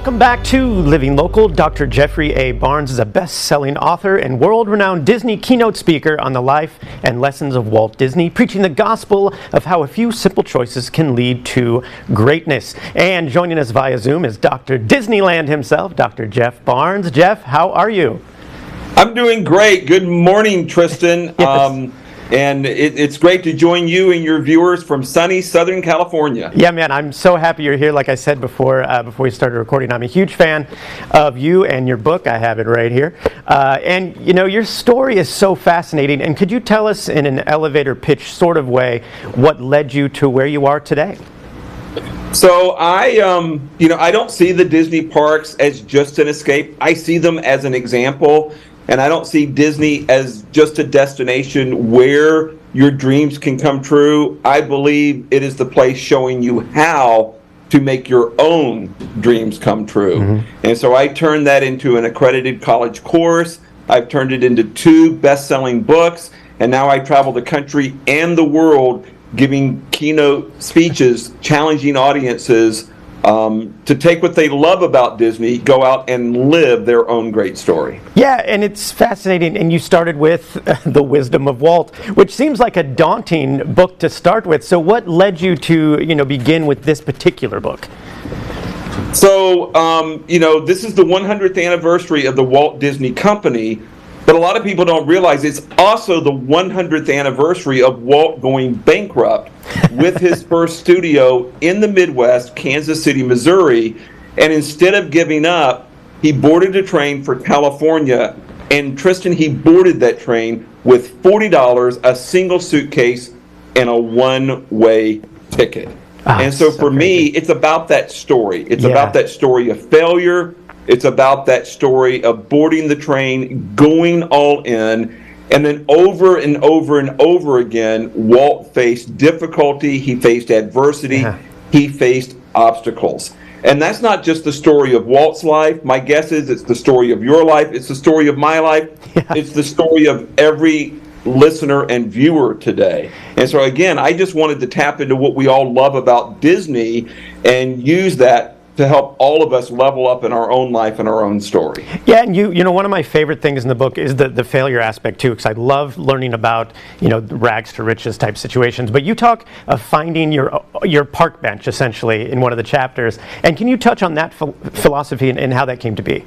Welcome back to Living Local. Dr. Jeffrey A. Barnes is a best-selling author and world-renowned Disney keynote speaker on the life and lessons of Walt Disney, preaching the gospel of how a few simple choices can lead to greatness. And joining us via Zoom is Dr. Disneyland himself, Dr. Jeff Barnes. Jeff, how are you? I'm doing great. Good morning, Tristan. Yes. And it's great to join you and your viewers from sunny Southern California. Yeah, man, I'm so happy you're here. Like I said before we started recording, I'm a huge fan of you and your book. I have it right here. And, you know, your story is so fascinating. And could you tell us in an elevator pitch sort of way what led you to where you are today? So I don't see the Disney parks as just an escape. I see them as an example. And I don't see Disney as just a destination where your dreams can come true. I believe it is the place showing you how to make your own dreams come true. Mm-hmm. And so I turned that into an accredited college course. I've turned it into 2 best-selling books. And now I travel the country and the world giving keynote speeches, challenging audiences to take what they love about Disney, go out and live their own great story. Yeah, and it's fascinating. And you started with The Wisdom of Walt, which seems like a daunting book to start with. So what led you to, begin with this particular book? So, this is the 100th anniversary of the Walt Disney Company. But a lot of people don't realize it's also the 100th anniversary of Walt going bankrupt with his first studio in the Midwest, Kansas City, Missouri. And instead of giving up, he boarded a train for California. And Tristan, he boarded that train with $40, a single suitcase, and a one-way ticket. And so for me, it's about that story. It's about that story of failure. It's about that story of boarding the train, going all in, and then over and over and over again, Walt faced difficulty, he faced adversity, he faced obstacles. And that's not just the story of Walt's life. My guess is it's the story of your life, it's the story of my life, it's the story of every listener and viewer today. And so again, I just wanted to tap into what we all love about Disney and use that to help all of us level up in our own life and our own story. Yeah, and one of my favorite things in the book is the failure aspect too, because I love learning about rags to riches type situations. But you talk of finding your park bench essentially in one of the chapters, and can you touch on that philosophy and how that came to be?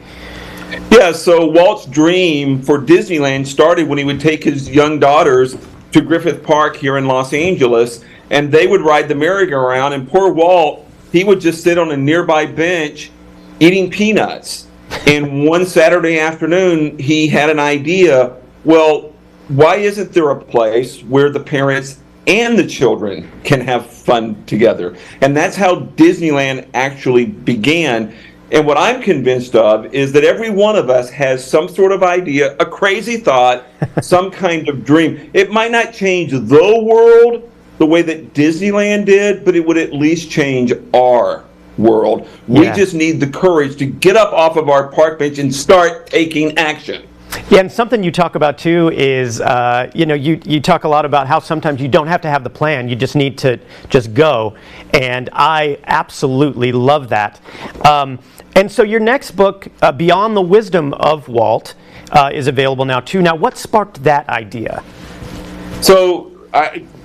Yeah, so Walt's dream for Disneyland started when he would take his young daughters to Griffith Park here in Los Angeles, and they would ride the merry-go-round, and poor Walt, he would just sit on a nearby bench eating peanuts. And one Saturday afternoon, he had an idea, well, why isn't there a place where the parents and the children can have fun together? And that's how Disneyland actually began. And what I'm convinced of is that every one of us has some sort of idea, a crazy thought, some kind of dream. It might not change the world the way that Disneyland did, but it would at least change our world. We just need the courage to get up off of our park bench and start taking action. Yeah, and something you talk about too is, you talk a lot about how sometimes you don't have to have the plan, you just need to just go. And I absolutely love that. And so your next book, Beyond the Wisdom of Walt, is available now too. Now, what sparked that idea? So,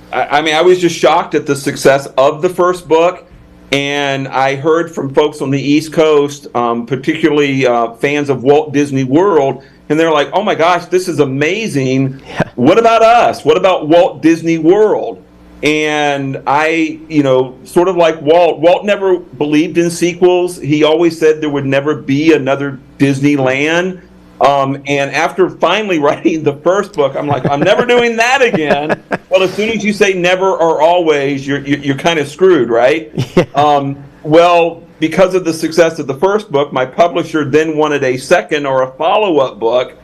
I was just shocked at the success of the first book, and I heard from folks on the East Coast, particularly fans of Walt Disney World, and they're like, oh my gosh, this is amazing. What about us? What about Walt Disney World? And I, sort of like Walt never believed in sequels. He always said there would never be another Disneyland. And after finally writing the first book, I'm like, I'm never doing that again. Well, as soon as you say never or always, you're kind of screwed, right? Well, because of the success of the first book, my publisher then wanted a second or a follow-up book.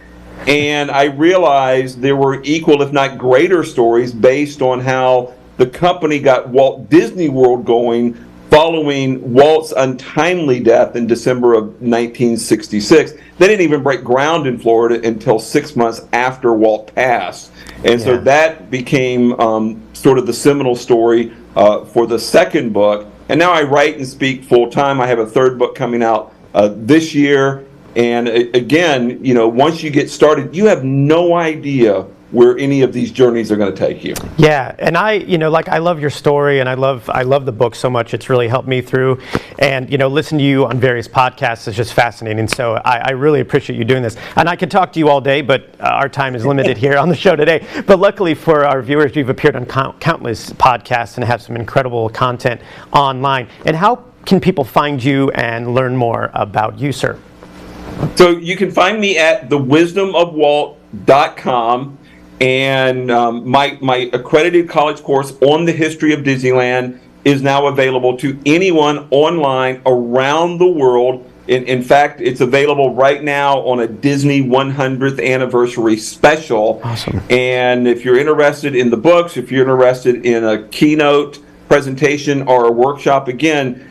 And I realized there were equal, if not greater, stories based on how the company got Walt Disney World going following Walt's untimely death in December of 1966. They didn't even break ground in Florida until 6 months after Walt passed. And so that became sort of the seminal story for the second book. And now I write and speak full time. I have a third book coming out this year. And again, once you get started, you have no idea where any of these journeys are going to take you. Yeah, and I love your story, and I love the book so much. It's really helped me through, and listen to you on various podcasts is just fascinating. So I really appreciate you doing this. And I could talk to you all day, but our time is limited here on the show today. But luckily for our viewers, you've appeared on countless podcasts and have some incredible content online. And how can people find you and learn more about you, sir? So you can find me at thewisdomofwalt.com. And my accredited college course on the history of Disneyland is now available to anyone online around the world. In fact, it's available right now on a Disney 100th anniversary special. Awesome. And if you're interested in the books, if you're interested in a keynote presentation or a workshop, again,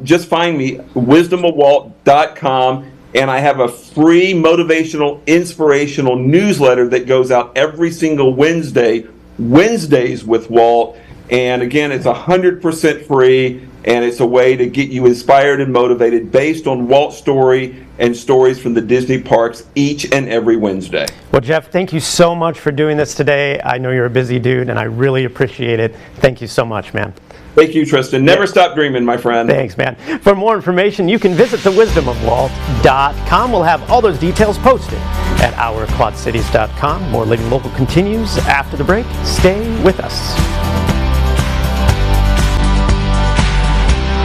just find me, wisdomofwalt.com. And I have a free motivational, inspirational newsletter that goes out every single Wednesday, Wednesdays with Walt. And again, it's 100% free, and it's a way to get you inspired and motivated based on Walt's story and stories from the Disney parks each and every Wednesday. Well, Jeff, thank you so much for doing this today. I know you're a busy dude, and I really appreciate it. Thank you so much, man. Thank you, Tristan. Never stop dreaming, my friend. Thanks, man. For more information, you can visit thewisdomofwalt.com. We'll have all those details posted at ourquadcities.com. More Living Local continues after the break. Stay with us.